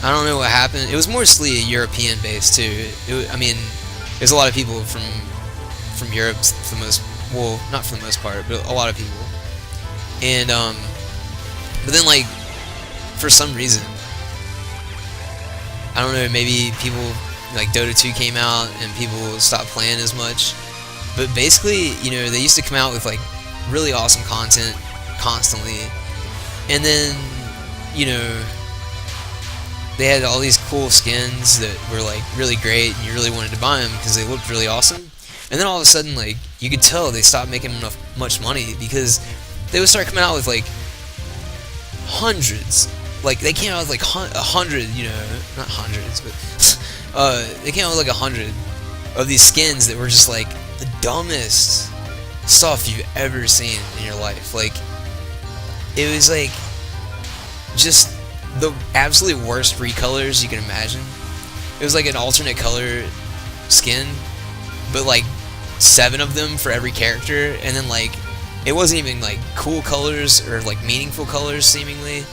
I don't know what happened. It was mostly European based too. I mean, there's a lot of people from Europe for the most, well, not for the most part, but a lot of people. And but then like for some reason, I don't know, maybe people like Dota 2 came out and people stopped playing as much. But basically, you know, they used to come out with like really awesome content constantly, and then, you know, they had all these cool skins that were like really great and you really wanted to buy them because they looked really awesome. And then all of a sudden, like, you could tell they stopped making much money because they would start coming out with like hundreds. Like they came out with like 100, you know, not hundreds, but they came out with like 100 of these skins that were just like the dumbest stuff you've ever seen in your life. Like, it was like just the absolute worst recolors you can imagine. It was like an alternate color skin, but like 7 of them for every character, and then like it wasn't even like cool colors or like meaningful colors seemingly.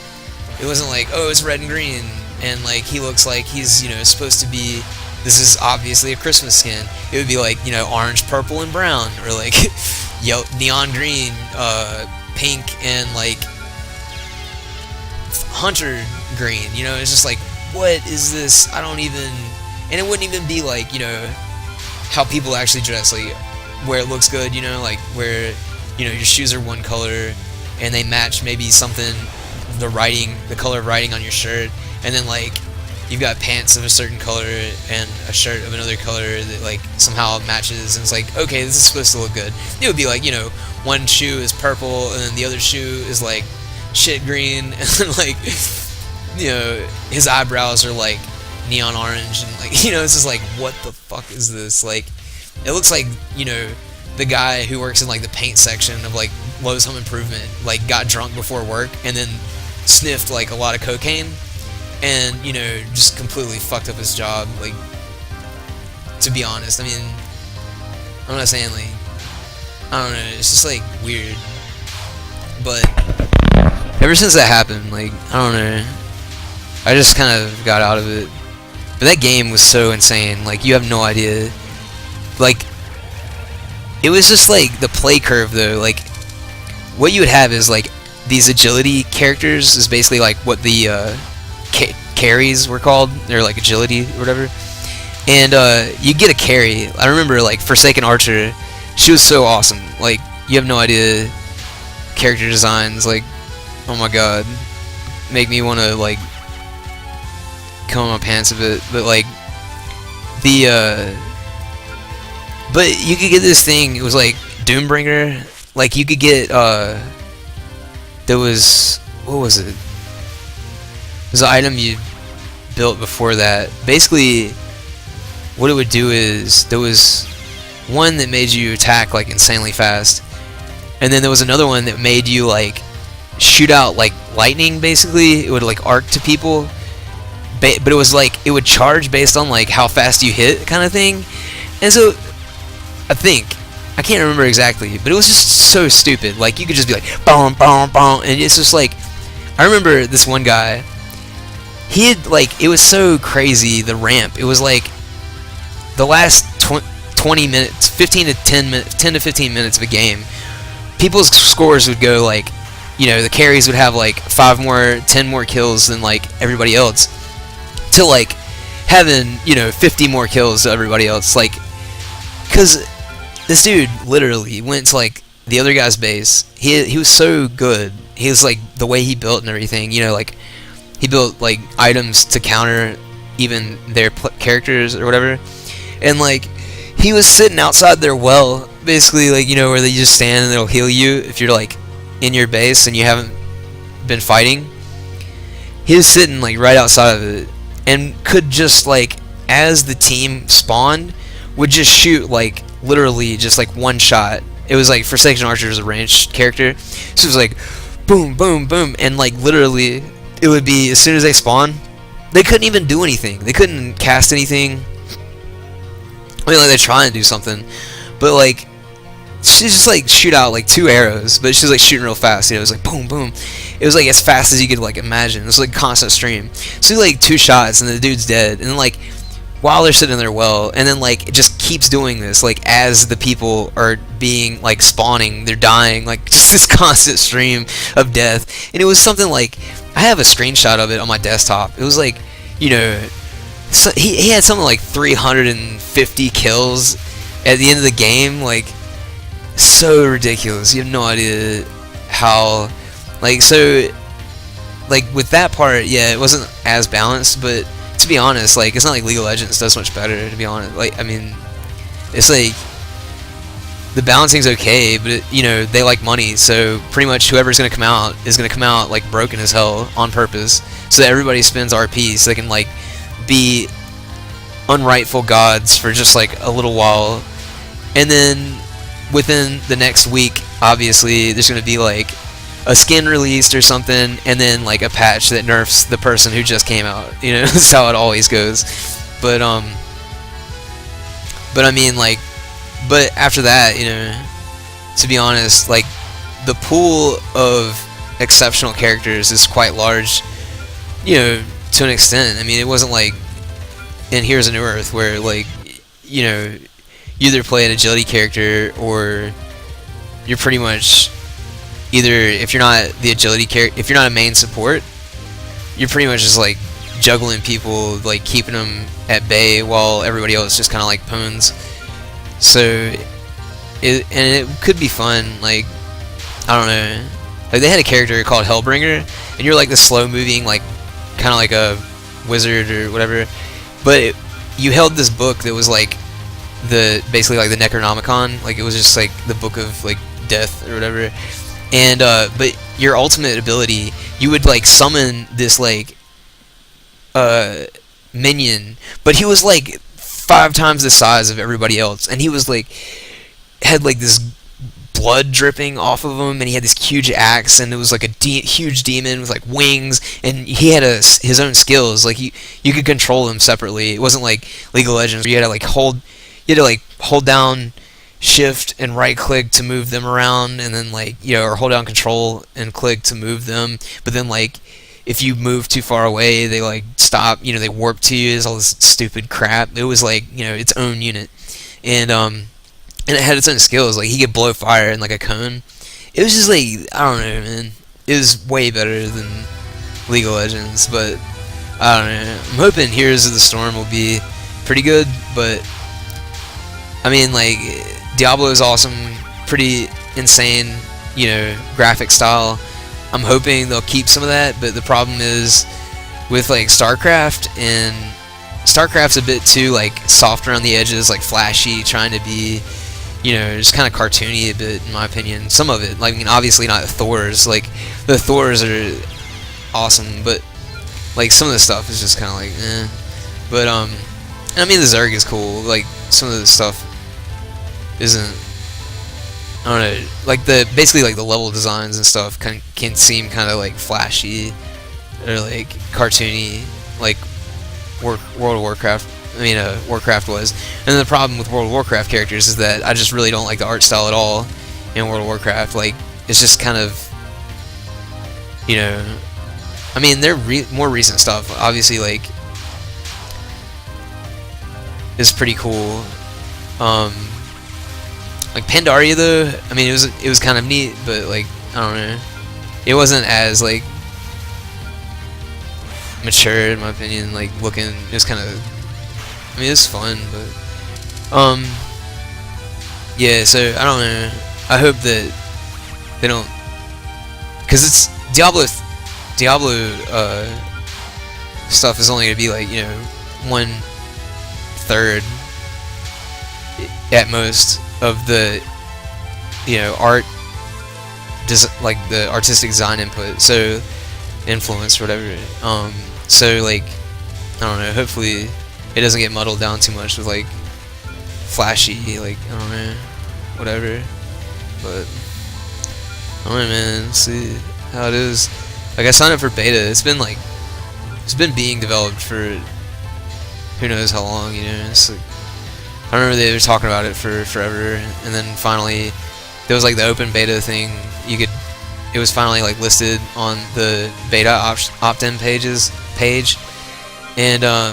It wasn't like, oh, it's red and green and like he looks like he's, you know, supposed to be, this is obviously a Christmas skin. It would be like, you know, orange, purple, and brown, or like yellow, neon green, pink, and like hunter green. You know, it's just like, what is this? I don't even, and it wouldn't even be like, you know, how people actually dress, like where it looks good, you know, like where, you know, your shoes are one color and they match maybe something, the writing, the color of writing on your shirt, and then like you've got pants of a certain color and a shirt of another color that like somehow matches, and it's like, okay, this is supposed to look good. It would be like, you know, one shoe is purple and then the other shoe is like shit green, and then like, you know, his eyebrows are like neon orange, and like, you know, it's just like, what the fuck is this? Like, it looks like, you know, the guy who works in like the paint section of like Lowe's Home Improvement like got drunk before work and then sniffed like a lot of cocaine and, you know, just completely fucked up his job. Like, to be honest, I mean, I'm not saying like, I don't know, it's just like weird, but ever since that happened, like, I don't know, I just kind of got out of it. But that game was so insane, like, you have no idea. Like, it was just like the play curve though. Like, what you would have is like these agility characters is basically like what the carries were called. They're like agility or whatever. And you get a carry. I remember like Forsaken Archer, she was so awesome. Like, you have no idea. Character designs, like, oh my god, make me want to like come in my pants a bit. But like the but you could get this thing, it was like Doombringer. Like, you could get there was, what was it? It was an item you built before that. Basically, what it would do is, there was one that made you attack like insanely fast, and then there was another one that made you like shoot out like lightning. Basically, it would like arc to people, but it was like, it would charge based on like how fast you hit, kind of thing. And so I can't remember exactly, but it was just so stupid. Like, you could just be like, boom, boom, boom, and it's just like, I remember this one guy, he had like, it was so crazy, the ramp. It was like the last 20 minutes, 10 to 15 minutes of a game, people's scores would go like, you know, the carries would have like 10 more kills than like everybody else, to like having, you know, 50 more kills to everybody else. Like, because this dude literally went to like the other guy's base. He was so good. He was like, the way he built and everything, you know, like he built like items to counter even their characters or whatever. And like, he was sitting outside their well, basically, like, you know, where they just stand and they'll heal you if you're like in your base and you haven't been fighting. He was sitting like right outside of it and could just like, as the team spawned, would just shoot like literally just like one shot. It was like Forsaken Archer is a ranged character, so it was like boom, boom, boom, and like literally it would be, as soon as they spawn, they couldn't even do anything. They couldn't cast anything. I mean, like, they try and do something, but like, she's just like shoot out like 2 arrows, but she's like shooting real fast. You know, it was like boom, boom. It it was like as fast as you could like imagine. It was like constant stream. So like 2 shots and the dude's dead, and then like while they're sitting there, well, and then like it just keeps doing this, like as the people are being like spawning, they're dying, like just this constant stream of death. And it was something like, I have a screenshot of it on my desktop. It was like, you know, so he had something like 350 kills at the end of the game, like so ridiculous. You have no idea how, like, so like with that part, yeah, it wasn't as balanced, but to be honest, like, it's not like League of Legends does much better, to be honest. Like, I mean, it's like the balancing's okay, but it, you know, they like money, so pretty much whoever's gonna come out is gonna come out like broken as hell on purpose, so that everybody spends RP so they can like be unrightful gods for just like a little while. And then within the next week, obviously there's gonna be like a skin released or something, and then like a patch that nerfs the person who just came out. You know, that's how it always goes. But I mean, like, but after that, you know, to be honest, like the pool of exceptional characters is quite large, you know, to an extent. I mean, it wasn't like in Heroes of New Earth where, like, you know, you either play an agility character or you're pretty much either, if you're not the agility character, if you're not a main support, you're pretty much just like juggling people, like keeping them at bay while everybody else just kind of like pawns. So it could be fun. Like, I don't know, like they had a character called Hellbringer, and you're like the slow moving, like kind of like a wizard or whatever, but you held this book that was like basically like the Necronomicon, like it was just like the book of like death or whatever. And but your ultimate ability, you would like summon this like minion, but he was like 5 times the size of everybody else, and he was like, had like this blood dripping off of him, and he had this huge axe, and it was like a huge demon with like wings, and he had his own skills. Like you could control him separately. It wasn't like League of Legends where you had to hold down shift and right click to move them around, and then like, you know, or hold down control and click to move them, but then like if you move too far away, they like stop, you know, they warp to you. It's all this stupid crap. It was like, you know, its own unit, and it had its own skills. Like he could blow fire in like a cone. It was just like, I don't know, man, it was way better than League of Legends. But I don't know, I'm hoping Heroes of the Storm will be pretty good. But I mean, like, Diablo is awesome, pretty insane, you know, graphic style. I'm hoping they'll keep some of that, but the problem is with like StarCraft, and StarCraft's a bit too like soft around the edges, like flashy, trying to be, you know, just kind of cartoony a bit, in my opinion. Some of it, like, I mean, obviously not Thor's. Like the Thor's are awesome, but like some of the stuff is just kind of like, eh. But I mean, the Zerg is cool. Like some of the stuff isn't, I don't know, like basically like the level designs and stuff can seem kind of like flashy or like cartoony, like World of Warcraft. I mean, Warcraft was. And the problem with World of Warcraft characters is that I just really don't like the art style at all in World of Warcraft. Like, it's just kind of, you know, I mean, they're more recent stuff, obviously, like, is pretty cool. Like Pandaria though, I mean, it was kind of neat, but like, I don't know, it wasn't as like mature in my opinion. Like looking, it was kind of, I mean, it was fun, but yeah. So I don't know. I hope that they don't, because it's Diablo stuff is only gonna be like, you know, 1/3 at most of the, you know, like the artistic design input, so influence or whatever. So like, I don't know, hopefully it doesn't get muddled down too much with like flashy, like, I don't know, whatever. But I don't know, man, see how it is. Like, I signed up for beta. It's been being developed for who knows how long, you know. It's like, I remember they were talking about it for forever, and then finally there was like the open beta thing. You could it was finally like listed on the beta opt-in page, and I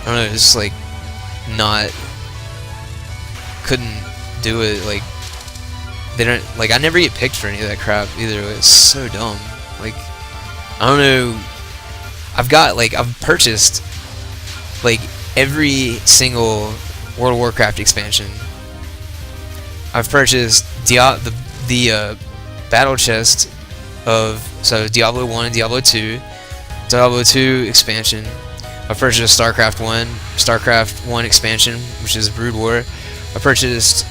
don't know, it's like not, couldn't do it. Like they don't, like, I never get picked for any of that crap either. It's so dumb. Like, I don't know. I've purchased like every single World of Warcraft expansion. I've purchased the battle chest of Diablo 1 and Diablo 2, Diablo 2 expansion. I've purchased StarCraft 1 expansion, which is Brood War. I purchased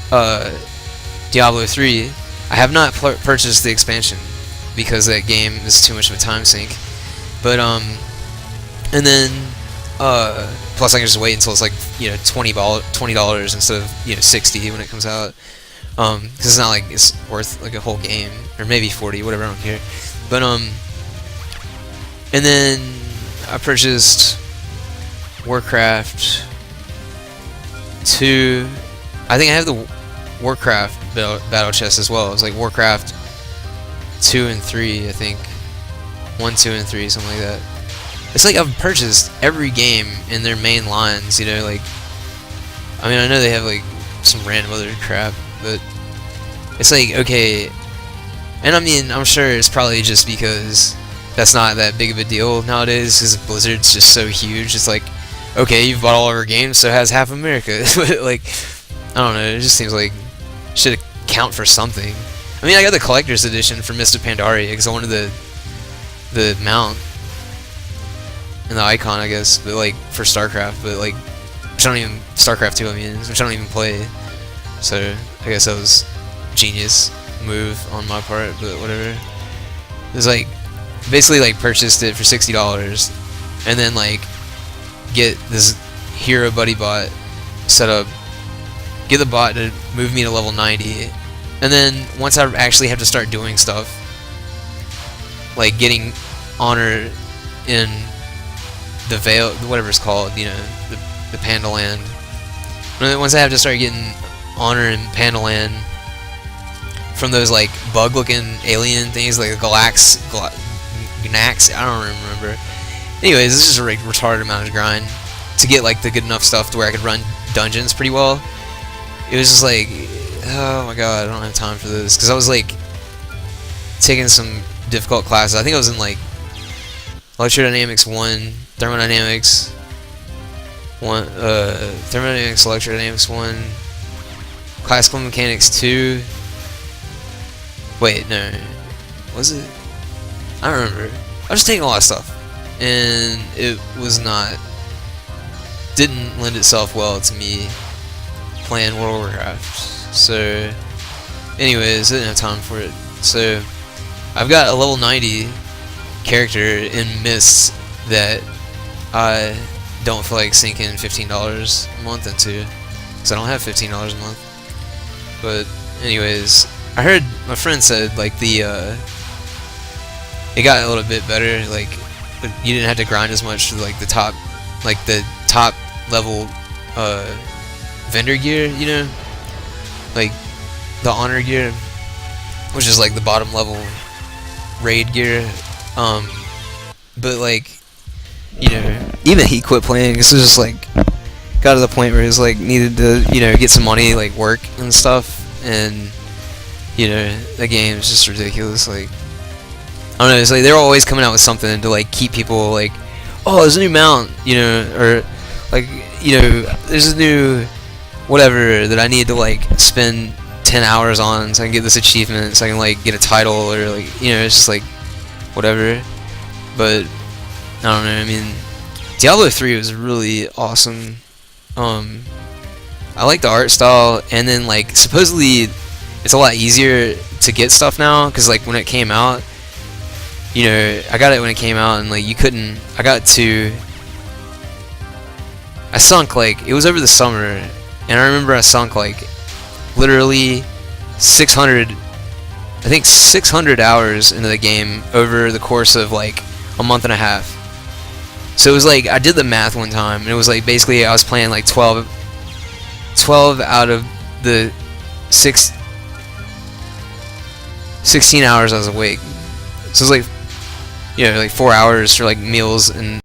Diablo 3. I have not purchased the expansion because that game is too much of a time sink. But and then plus I can just wait until it's like, you know, $20 instead of, you know, $60 when it comes out. Because it's not like it's worth like a whole game, or maybe 40, whatever, I don't care. But and then I purchased Warcraft 2. I think I have the Warcraft battle chest as well. It's like Warcraft 2 and 3, I think. 1, 2, and 3, something like that. It's like I've purchased every game in their main lines, you know, like, I mean, I know they have like some random other crap, but it's like, okay, and I mean, I'm sure it's probably just because that's not that big of a deal nowadays, because Blizzard's just so huge. It's like, okay, you've bought all of our games, so has half America. But like, I don't know, it just seems like it should count for something. I mean, I got the collector's edition for Mist of Pandaria because I wanted the mount and the icon, I guess, but like for StarCraft, but like, which I don't even, StarCraft 2, I mean, which I don't even play. So I guess that was genius move on my part, but whatever. It was like, basically like purchased it for $60 and then like get this hero buddy bot set up, get the bot to move me to level 90, and then once I actually have to start doing stuff like getting honor in the Veil, whatever it's called, you know, the Panda Land. Once I have to start getting honor in Panda Land from those like bug-looking alien things, like Gnax, I don't remember. Anyways, this is a like, retarded amount of grind to get like the good enough stuff to where I could run dungeons pretty well. It was just like, oh my god, I don't have time for this, because I was like taking some difficult classes. I think I was in like Electrodynamics 1, Thermodynamics 1, Thermodynamics, Electrodynamics 1, Classical Mechanics 2. Wait, no, was it? I don't remember. I was just taking a lot of stuff, and it was not, didn't lend itself well to me playing World of Warcraft. So, anyways, I didn't have time for it. So, I've got a level 90 character in Mist that I don't feel like sinking $15 a month into, because I don't have $15 a month. But anyways, I heard my friend said like it got a little bit better, like you didn't have to grind as much for like the top level vendor gear, you know, like the honor gear, which is like the bottom level raid gear. But like, you know, even he quit playing because it was just like got to the point where he was like needed to, you know, get some money, like work and stuff, and you know, the game is just ridiculous. Like, I don't know, it's like they're always coming out with something to like keep people like, oh, there's a new mount, you know, or like, you know, there's a new whatever that I need to like spend 10 hours on so I can get this achievement, so I can like get a title, or like, you know, it's just like whatever. But I don't know, I mean, Diablo 3 was really awesome. I like the art style, and then like supposedly it's a lot easier to get stuff now, because like when it came out, you know, I got it when it came out, and like you couldn't, I sunk like, it was over the summer, and I remember I sunk like literally 600 hours into the game over the course of like a month and a half. So it was like, I did the math one time, and it was like basically I was playing like 12 out of the 16 hours I was awake. So it was like, like 4 hours for like meals and